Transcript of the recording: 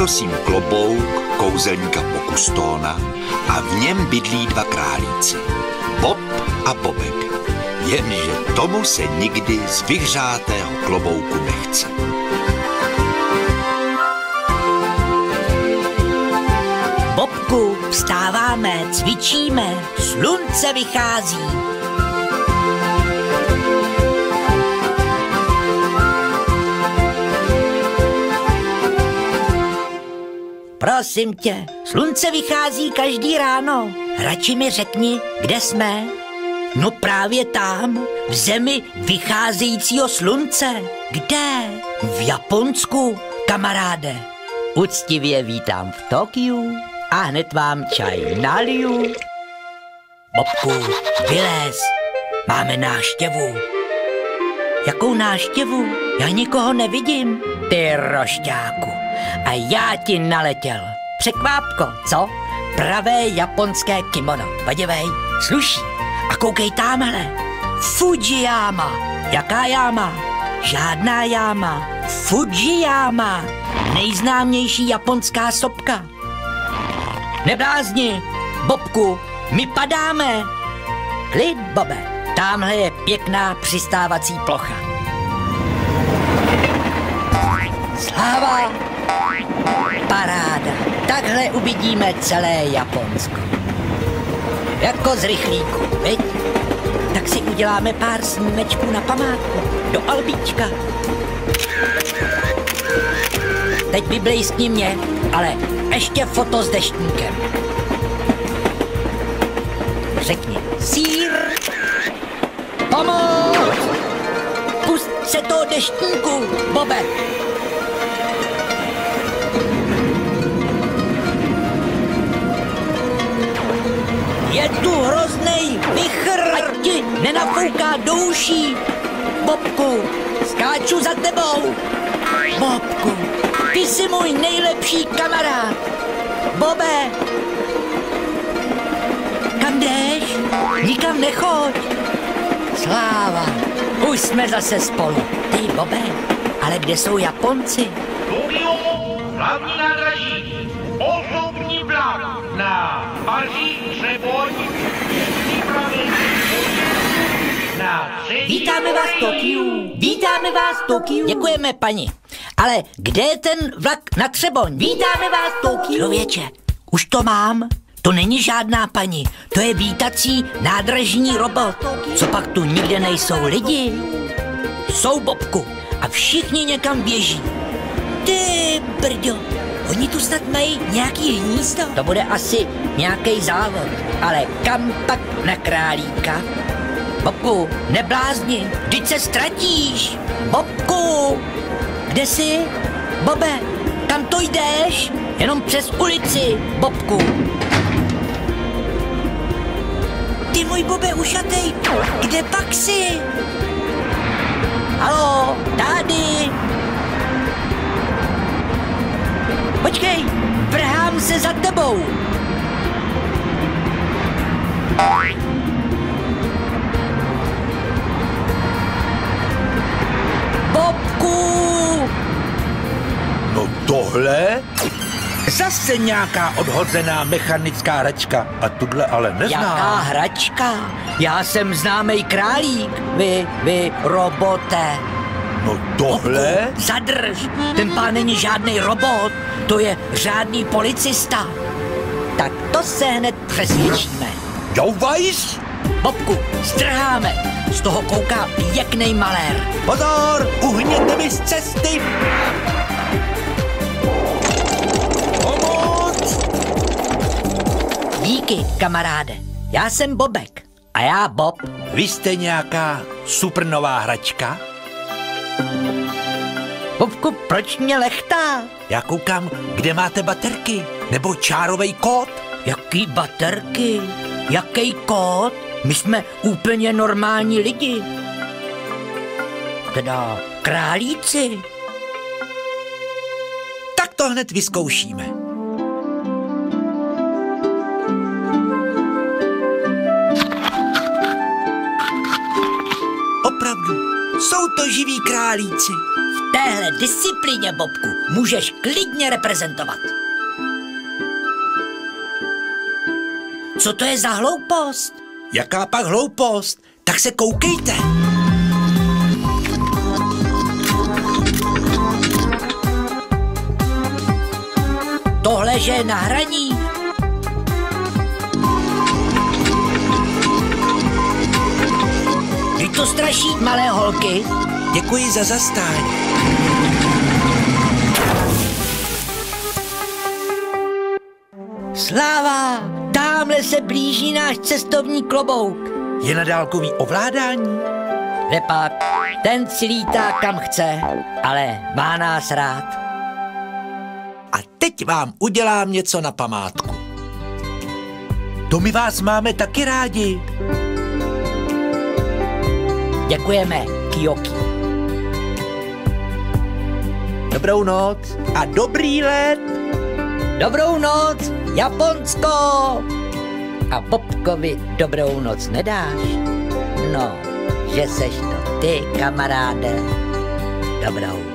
prosím klobouk kouzelníka Pokustona a v něm bydlí dva králíci, Bob a Bobek, jenže tomu se nikdy z vyhřátého klobouku nechce. Bobku, vstáváme, cvičíme, slunce vychází. Prosím tě, slunce vychází každý ráno. Radši mi řekni, kde jsme? No právě tam, v zemi vycházejícího slunce. Kde? V Japonsku, kamaráde. Uctivě vítám v Tokiu a hned vám čaj naliju. Bobku, vylez, máme návštěvu. Jakou návštěvu? Já nikoho nevidím. Ty rošťáku. A já ti naletěl. Překvápko, co? Pravé japonské kimono. Podívej, sluší. A koukej támhle. Fujiyama. Jaká jáma? Žádná jáma. Fujiyama. Nejznámější japonská sopka. Neblázni, Bobku, my padáme. Klid, Bobe. Támhle je pěkná přistávací plocha. Sláva! Paráda. Takhle uvidíme celé Japonsko. Jako z rychlíku, viď? Tak si uděláme pár snímečků na památku. Do albíčka. Teď vyblejskni mě, ale ještě foto s deštníkem. Řekni sýr. Pomoc! Pust se toho deštníku, Bobe. Je tu hroznej vichr, ať ti nenafouká do uší. Bobku, skáču za tebou. Bobku, ty jsi můj nejlepší kamarád. Bobe, kam jdeš? Nikam nechoď. Sláva, už jsme zase spolu. Ty, Bobe, ale kde jsou Japonci? Tokio, hlavní nádraží, osobní vlak na Paříž, přepoň, Vítáme vás v Tokiu. Vítáme vás v Tokiu. Děkujeme, paní. Ale kde je ten vlak na Třeboň? Vítáme vás v Tokiu. Člověče, už to mám. To není žádná paní. To je vítací nádražní robot. Co pak tu nikde nejsou lidi? Jsou, Bobku. A všichni někam běží. Ty brďo. Oni tu snad mají nějaký hnízdo. To bude asi nějaký závod. Ale kam pak na králíka? Bobku, neblázni, vždyť se ztratíš. Bobku, kde jsi? Bobe, kam to jdeš? Jenom přes ulici, Bobku. Ty můj Bobe ušatej, kde pak jsi? Haló, tady. Počkej, vrhám se za tebou. Bobku! No tohle? Zase nějaká odhozená mechanická hračka. A tuhle ale neznám. Jaká hračka? Já jsem známej králík. Vy, robote. No tohle? Bobku, zadrž. Ten pán není žádný robot. To je řádný policista. Tak to se hned přesvědčíme. Jo, Weiss? Bobku, strháme. Z toho kouká pěkný malér. Pozor, uhněte mi z cesty. Pomoc! Díky, kamaráde. Já jsem Bobek. A já Bob. Vy jste nějaká supernová hračka? Bobku, proč mě lechtá? Já koukám, kde máte baterky. Nebo čárovej kód. Jaký baterky? Jaký kód? My jsme úplně normální lidi. Teda králíci. Tak to hned vyzkoušíme. Opravdu, jsou to živí králíci. V téhle disciplíně, Bobku, můžeš klidně reprezentovat. Co to je za hloupost? Jaká pak hloupost? Tak se koukejte. Tohle, že je na hraní. Vždyť to straší malé holky. Děkuji za zastání. Sláva, tamhle se blíží náš cestovní klobouk. Je na dálkový ovládání? Repak, ten si lítá kam chce, ale má nás rád. A teď vám udělám něco na památku. To my vás máme taky rádi. Děkujeme, Kyoki. Dobrou noc a dobrý let. Dobrou noc, Japonsko! A Bobkovi dobrou noc nedáš? No, že seš to ty, kamaráde. Dobrou.